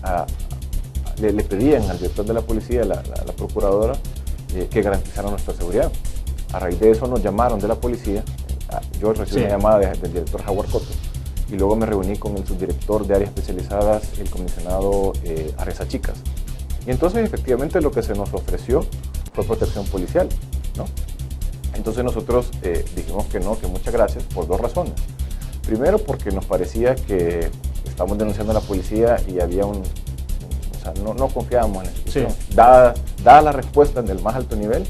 le pedían al director de la policía, la procuradora, que garantizara nuestra seguridad. A raíz de eso nos llamaron de la policía. Yo recibí una llamada del director Jaguar Coto, y luego me reuní con el subdirector de áreas especializadas, el comisionado Arreza Chicas. Y entonces efectivamente lo que se nos ofreció fue protección policial, ¿no? Entonces nosotros dijimos que no, que muchas gracias, por 2 razones. Primero, porque nos parecía que estábamos denunciando a la policía y había o sea, no confiábamos en la institución. Sí. Dada la respuesta del más alto nivel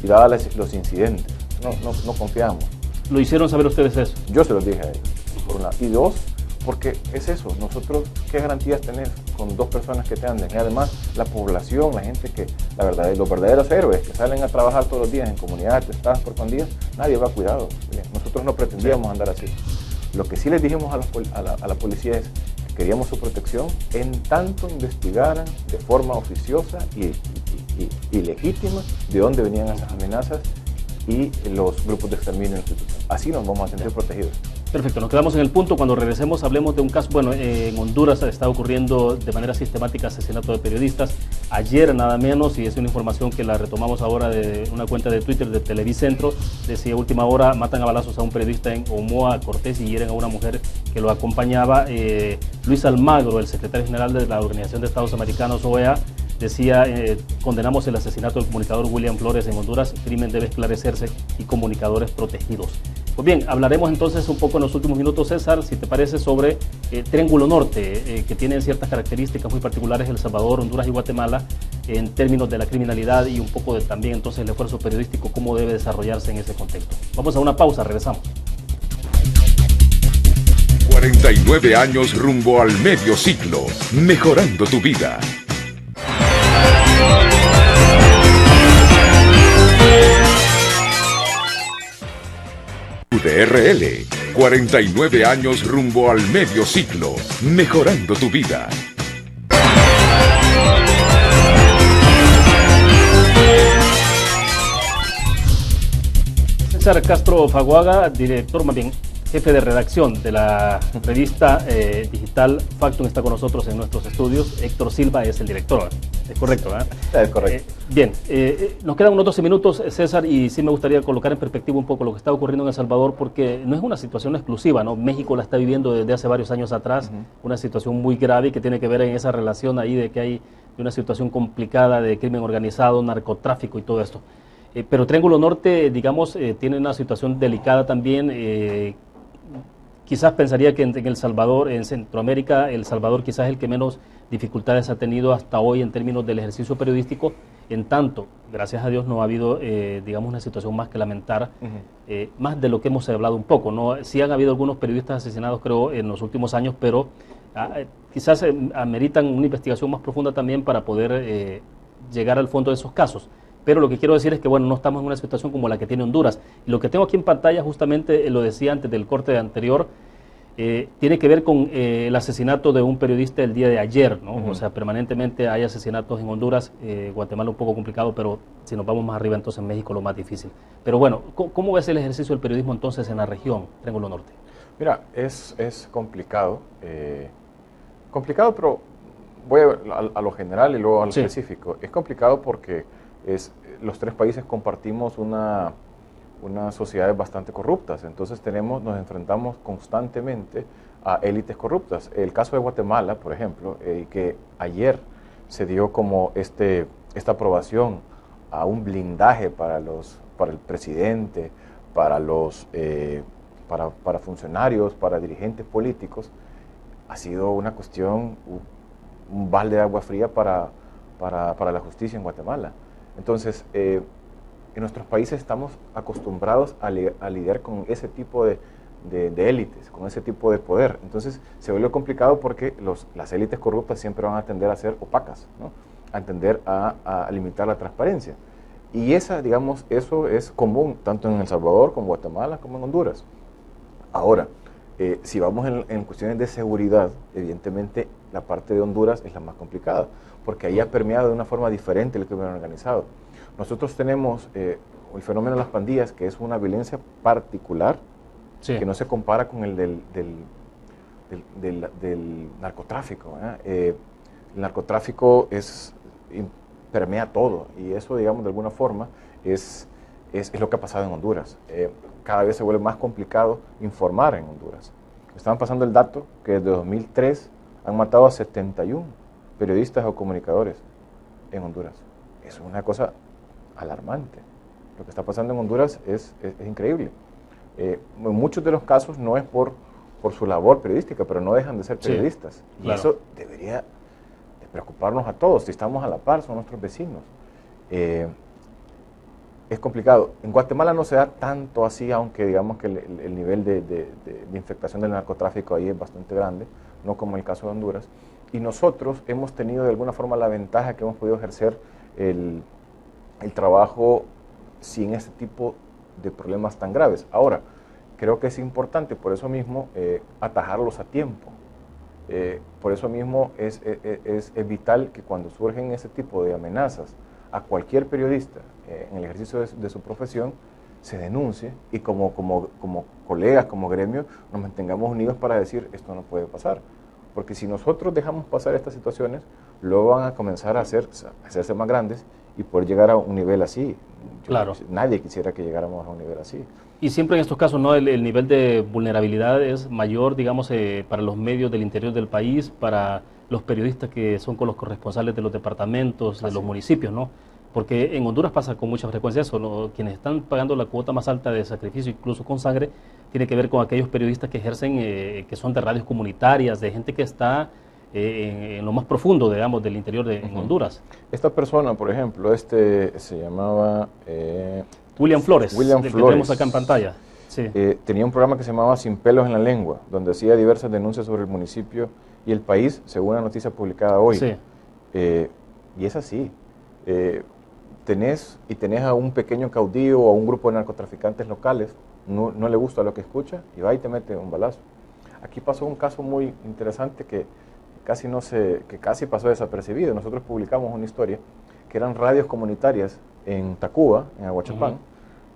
y dadas los incidentes, no confiábamos. ¿Lo hicieron saber ustedes eso? Yo se los dije a ellos, por un lado. Y 2, porque es eso, nosotros, ¿qué garantías tenés con 2 personas que te anden? Y además, la población, la gente que, los verdaderos héroes que salen a trabajar todos los días en comunidades testadas por pandillas, nadie va cuidado. Nosotros no pretendíamos andar así. Lo que sí les dijimos a la policía es que queríamos su protección en tanto investigaran de forma oficiosa y legítima de dónde venían esas amenazas y los grupos de exterminio en la institución. Así nos vamos a sentir protegidos. Perfecto, nos quedamos en el punto. Cuando regresemos hablemos de un caso, bueno, en Honduras está ocurriendo de manera sistemática asesinato de periodistas. Ayer nada menos, y es una información que la retomamos ahora de una cuenta de Twitter de Televicentro, decía última hora, matan a balazos a un periodista en Omoa Cortés y hieren a una mujer que lo acompañaba. Luis Almagro, el secretario general de la Organización de Estados Americanos, OEA, decía, condenamos el asesinato del comunicador William Flores en Honduras, crimen debe esclarecerse y comunicadores protegidos. Pues bien, hablaremos entonces un poco en los últimos minutos, César, si te parece, sobre Triángulo Norte, que tiene ciertas características muy particulares, El Salvador, Honduras y Guatemala, en términos de la criminalidad y un poco de también entonces el esfuerzo periodístico, cómo debe desarrollarse en ese contexto. Vamos a una pausa, regresamos. 49 años rumbo al medio siglo, mejorando tu vida. UDRL, 49 años rumbo al medio siglo, mejorando tu vida. César Castro Faguaga, director, más bien jefe de redacción de la revista digital Factum, está con nosotros en nuestros estudios. Héctor Silva es el director, es correcto, ¿verdad? Es correcto. Bien, nos quedan unos 12 minutos, César, y sí me gustaría colocar en perspectiva un poco lo que está ocurriendo en El Salvador, porque no es una situación exclusiva, ¿no? México la está viviendo desde hace varios años atrás, una situación muy grave y que tiene que ver en esa relación ahí de que hay una situación complicada de crimen organizado, narcotráfico y todo esto. Pero Triángulo Norte, digamos, tiene una situación delicada también. Quizás pensaría que en El Salvador, en Centroamérica, El Salvador quizás es el que menos dificultades ha tenido hasta hoy en términos del ejercicio periodístico. En tanto, gracias a Dios, no ha habido, digamos, una situación más que lamentar, más de lo que hemos hablado un poco, ¿no? Sí han habido algunos periodistas asesinados, creo, en los últimos años, pero quizás ameritan una investigación más profunda también para poder llegar al fondo de esos casos. Pero lo que quiero decir es que, bueno, no estamos en una situación como la que tiene Honduras. Y lo que tengo aquí en pantalla, justamente lo decía antes del corte anterior, tiene que ver con el asesinato de un periodista el día de ayer, ¿no? O sea, permanentemente hay asesinatos en Honduras, Guatemala un poco complicado, pero si nos vamos más arriba, entonces en México lo más difícil. Pero bueno, ¿cómo ves el ejercicio del periodismo entonces en la región, Triángulo Norte? Mira, es complicado, pero voy a lo general y luego a lo específico. Es complicado porque los tres países compartimos unas sociedades bastante corruptas, entonces nos enfrentamos constantemente a élites corruptas. El caso de Guatemala, por ejemplo, que ayer se dio como esta aprobación a un blindaje para el presidente, para funcionarios, para dirigentes políticos, ha sido una cuestión, un balde de agua fría para la justicia en Guatemala. Entonces, en nuestros países estamos acostumbrados a lidiar con ese tipo de élites, con ese tipo de poder. Entonces, se vuelve complicado porque las élites corruptas siempre van a tender a ser opacas, ¿no? A tender a limitar la transparencia. Y digamos, eso es común tanto en El Salvador como en Guatemala como en Honduras. Ahora, si vamos en cuestiones de seguridad, evidentemente la parte de Honduras es la más complicada, porque ahí ha permeado de una forma diferente el crimen organizado. Nosotros tenemos el fenómeno de las pandillas, que es una violencia particular, que no se compara con el del narcotráfico. El narcotráfico permea todo, y eso, digamos, de alguna forma es lo que ha pasado en Honduras. Cada vez se vuelve más complicado informar en Honduras. Estaban pasando el dato que desde 2003 han matado a 71 periodistas o comunicadores en Honduras. Eso es una cosa alarmante. Lo que está pasando en Honduras es increíble. En muchos de los casos no es por su labor periodística, pero no dejan de ser periodistas. Y eso debería de preocuparnos a todos. Si estamos a la par, son nuestros vecinos. Es complicado. En Guatemala no se da tanto así, aunque digamos que el nivel de infectación del narcotráfico ahí es bastante grande, no como el caso de Honduras. Y nosotros hemos tenido de alguna forma la ventaja que hemos podido ejercer el trabajo sin ese tipo de problemas tan graves. Ahora, creo que es importante, por eso mismo, atajarlos a tiempo. Por eso mismo es vital que cuando surgen ese tipo de amenazas a cualquier periodista en el ejercicio de su profesión, se denuncie y como colegas, como gremio, nos mantengamos unidos para decir esto no puede pasar. Porque si nosotros dejamos pasar estas situaciones, luego van a comenzar a hacerse más grandes y poder llegar a un nivel así. Claro. Nadie quisiera que llegáramos a un nivel así. Y siempre en estos casos, ¿no? El nivel de vulnerabilidad es mayor, digamos, para los medios del interior del país, para los periodistas que son con los corresponsales de los departamentos, de los municipios, ¿no? Porque en Honduras pasa con mucha frecuencia eso, ¿no? Quienes están pagando la cuota más alta de sacrificio, incluso con sangre, tiene que ver con aquellos periodistas que ejercen, que son de radios comunitarias, de gente que está en lo más profundo, digamos, del interior de Honduras. Esta persona, por ejemplo, se llamaba... William Flores, William que Flores. tenemos acá en pantalla. Sí. Tenía un programa que se llamaba Sin pelos en la lengua, donde hacía diversas denuncias sobre el municipio y el país, según una noticia publicada hoy. Sí. Y es así. Tenés a un pequeño caudillo o a un grupo de narcotraficantes locales, no le gusta lo que escucha y va y te mete un balazo. Aquí pasó un caso muy interesante que casi pasó desapercibido. Nosotros publicamos una historia que eran radios comunitarias en Tacuba, en Aguachapán,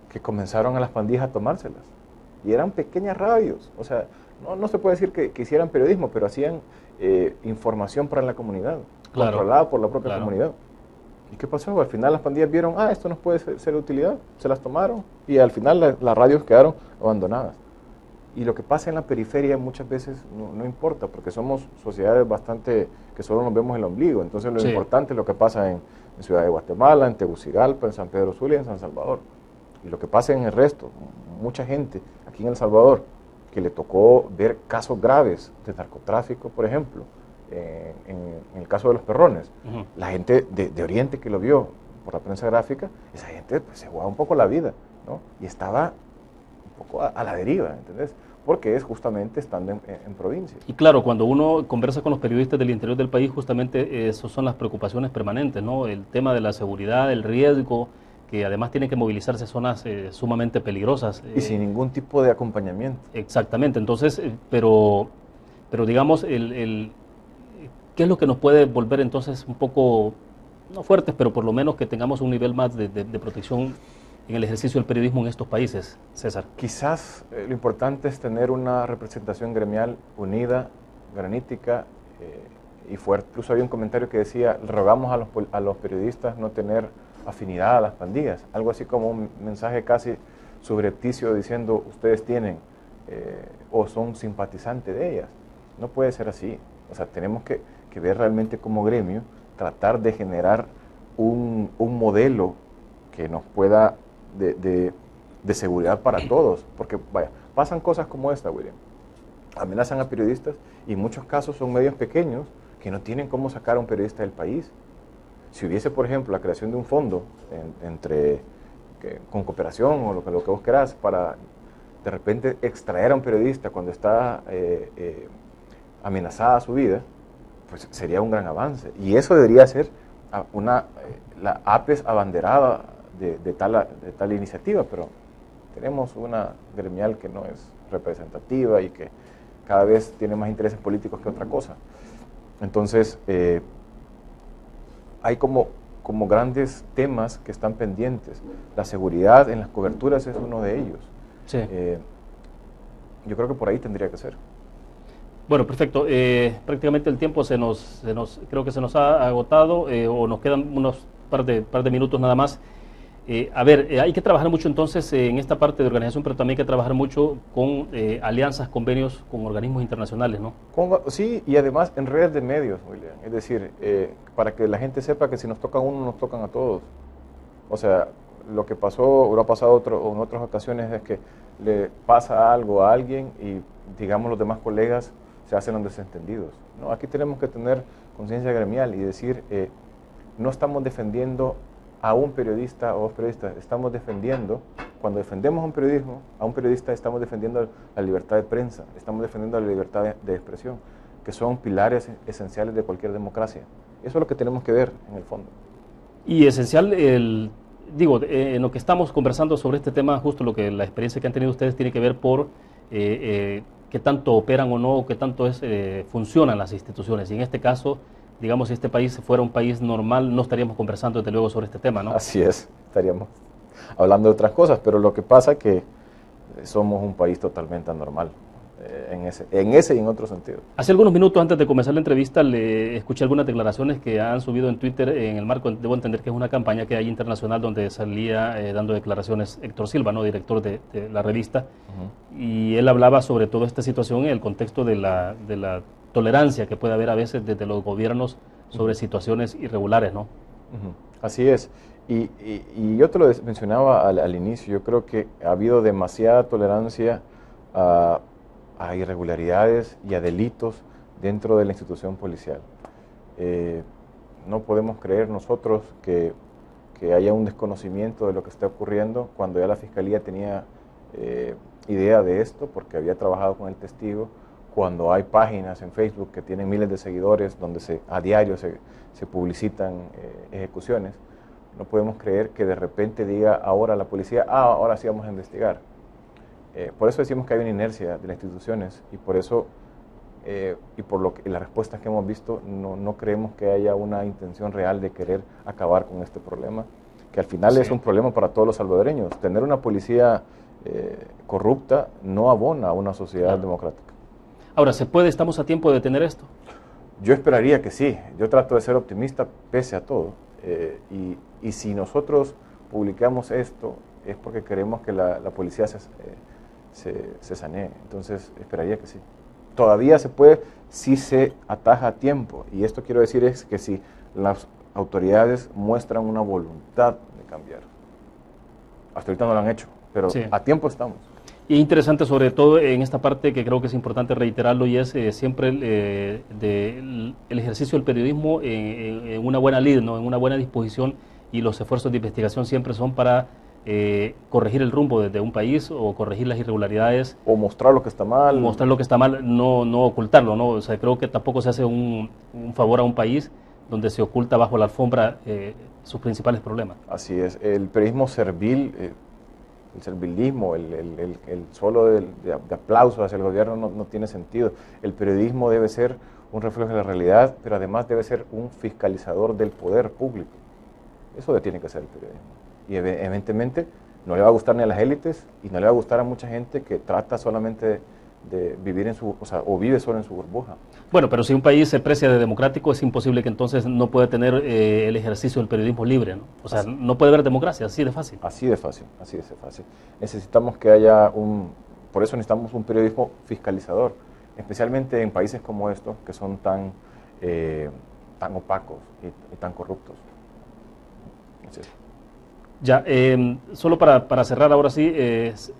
que comenzaron a las pandillas a tomárselas. Y eran pequeñas radios. O sea, no se puede decir que hicieran periodismo, pero hacían información para la comunidad, controlada por la propia comunidad. ¿Y qué pasó? Al final las pandillas vieron, esto nos puede ser de utilidad, se las tomaron y al final las radios quedaron abandonadas. Y lo que pasa en la periferia muchas veces no importa, porque somos sociedades bastante que solo nos vemos el ombligo. Entonces lo importante es lo que pasa en Ciudad de Guatemala, en Tegucigalpa, en San Pedro Sula y en San Salvador. Y lo que pasa en el resto, mucha gente aquí en El Salvador, que le tocó ver casos graves de narcotráfico, por ejemplo, en el caso de los Perrones, la gente de Oriente que lo vio por la prensa gráfica, esa gente pues, se jugaba un poco la vida, ¿no? Y estaba un poco a la deriva, ¿entendés? Porque es justamente estando en provincia. Y claro, cuando uno conversa con los periodistas del interior del país, justamente esas son las preocupaciones permanentes, ¿no? El tema de la seguridad, el riesgo, que además tienen que movilizarse zonas sumamente peligrosas. Y sin ningún tipo de acompañamiento. Exactamente, entonces, pero digamos, ¿qué es lo que nos puede volver entonces un poco, no fuertes, pero por lo menos que tengamos un nivel más de protección en el ejercicio del periodismo en estos países, César? Quizás lo importante es tener una representación gremial unida, granítica y fuerte. Incluso había un comentario que decía, rogamos a los periodistas no tener afinidad a las pandillas, algo así como un mensaje casi subrepticio diciendo ustedes tienen o son simpatizantes de ellas. No puede ser así. O sea, tenemos que ver realmente como gremio, tratar de generar un modelo que nos pueda de seguridad para todos, porque vaya, pasan cosas como esta, William. Amenazan a periodistas y en muchos casos son medios pequeños que no tienen cómo sacar a un periodista del país. Si hubiese, por ejemplo, la creación de un fondo con cooperación o lo que vos querás para de repente extraer a un periodista cuando está amenazada su vida, pues sería un gran avance. Y eso debería ser la APES abanderada de tal iniciativa, pero tenemos una gremial que no es representativa y que cada vez tiene más intereses políticos que otra cosa. Entonces, hay como grandes temas que están pendientes. La seguridad en las coberturas es uno de ellos. Sí. Yo creo que por ahí tendría que ser. Bueno, perfecto. Prácticamente el tiempo creo que se nos ha agotado o nos quedan unos par de minutos nada más. Hay que trabajar mucho entonces en esta parte de organización, pero también hay que trabajar mucho con alianzas, convenios con organismos internacionales, ¿no? Sí, y además en redes de medios, William. Es decir, para que la gente sepa que si nos tocan uno, nos tocan a todos. O sea, lo que pasó o lo ha pasado en otras ocasiones es que le pasa algo a alguien y, digamos, los demás colegas se hacen los desentendidos, ¿no? Aquí tenemos que tener conciencia gremial y decir, no estamos defendiendo a un periodista o dos periodistas, estamos defendiendo, cuando defendemos a un periodista estamos defendiendo la libertad de prensa, estamos defendiendo la libertad de expresión, que son pilares esenciales de cualquier democracia. Eso es lo que tenemos que ver en el fondo. Y esencial, en lo que estamos conversando sobre este tema, justo lo que la experiencia que han tenido ustedes tiene que ver por qué tanto operan o no, qué tanto funcionan las instituciones. Y en este caso, digamos, si este país fuera un país normal, no estaríamos conversando desde luego sobre este tema, ¿no? Así es, estaríamos hablando de otras cosas, pero lo que pasa es que somos un país totalmente anormal. En ese y en otro sentido. Hace algunos minutos antes de comenzar la entrevista le escuché algunas declaraciones que han subido en Twitter en el marco, debo entender que es una campaña que hay internacional donde salía dando declaraciones Héctor Silva, ¿no? Director de la revista, y él hablaba sobre toda esta situación en el contexto de la tolerancia que puede haber a veces desde los gobiernos sobre situaciones irregulares, ¿no? Así es. Y yo te lo mencionaba al inicio, yo creo que ha habido demasiada tolerancia a irregularidades y a delitos dentro de la institución policial. No podemos creer nosotros que haya un desconocimiento de lo que está ocurriendo cuando ya la Fiscalía tenía idea de esto porque había trabajado con el testigo, cuando hay páginas en Facebook que tienen miles de seguidores donde a diario se publicitan ejecuciones. No podemos creer que de repente diga ahora la policía, ahora sí vamos a investigar. Por eso decimos que hay una inercia de las instituciones y por eso, y por las respuestas que hemos visto, no creemos que haya una intención real de querer acabar con este problema, que al final es un problema para todos los salvadoreños. Tener una policía corrupta no abona a una sociedad democrática. Ahora, ¿se puede, estamos a tiempo de detener esto? Yo esperaría que sí. Yo trato de ser optimista pese a todo. Y si nosotros publicamos esto, es porque queremos que la policía se sanee. Entonces, esperaría que sí. Todavía se puede si se ataja a tiempo. Y esto quiero decir es que si las autoridades muestran una voluntad de cambiar. Hasta ahorita no lo han hecho, pero a tiempo estamos. Y interesante sobre todo en esta parte que creo que es importante reiterarlo y es siempre el ejercicio del periodismo en una buena lid, ¿no? En una buena disposición, y los esfuerzos de investigación siempre son para corregir el rumbo de un país o corregir las irregularidades. O mostrar lo que está mal. Mostrar lo que está mal, no ocultarlo, ¿no? O sea, creo que tampoco se hace un favor a un país donde se oculta bajo la alfombra sus principales problemas. Así es. El periodismo servil, el servilismo, el solo de aplauso hacia el gobierno no tiene sentido. El periodismo debe ser un reflejo de la realidad, pero además debe ser un fiscalizador del poder público. Eso tiene que ser el periodismo. Y evidentemente no le va a gustar ni a las élites y no le va a gustar a mucha gente que trata solamente de vivir o vive solo en su burbuja. Bueno, pero si un país se precia de democrático, es imposible que entonces no pueda tener el ejercicio del periodismo libre, ¿no? O sea, no puede haber democracia, así de fácil. Así de fácil. Necesitamos que haya por eso necesitamos un periodismo fiscalizador, especialmente en países como estos, que son tan opacos y tan corruptos. Así es. Ya, solo para cerrar ahora sí,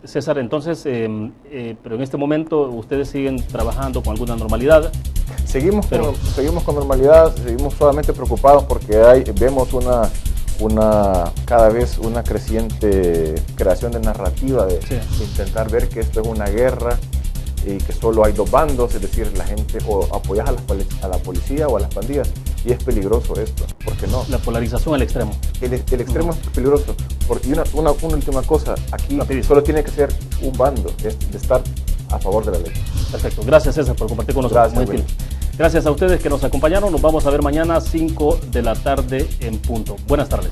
César, entonces, pero en este momento ustedes siguen trabajando con alguna normalidad. Seguimos con normalidad, seguimos solamente preocupados porque vemos cada vez una creciente creación de narrativa de intentar ver que esto es una guerra y que solo hay dos bandos, es decir, la gente o apoyas a la policía o a las pandillas, y es peligroso esto, porque no. La polarización al extremo. El extremo es peligroso, porque una última cosa, aquí solo tiene que ser un bando, es de estar a favor de la ley. Perfecto, gracias César por compartir con nosotros. Gracias, gracias a ustedes que nos acompañaron, nos vamos a ver mañana 5 de la tarde en punto. Buenas tardes.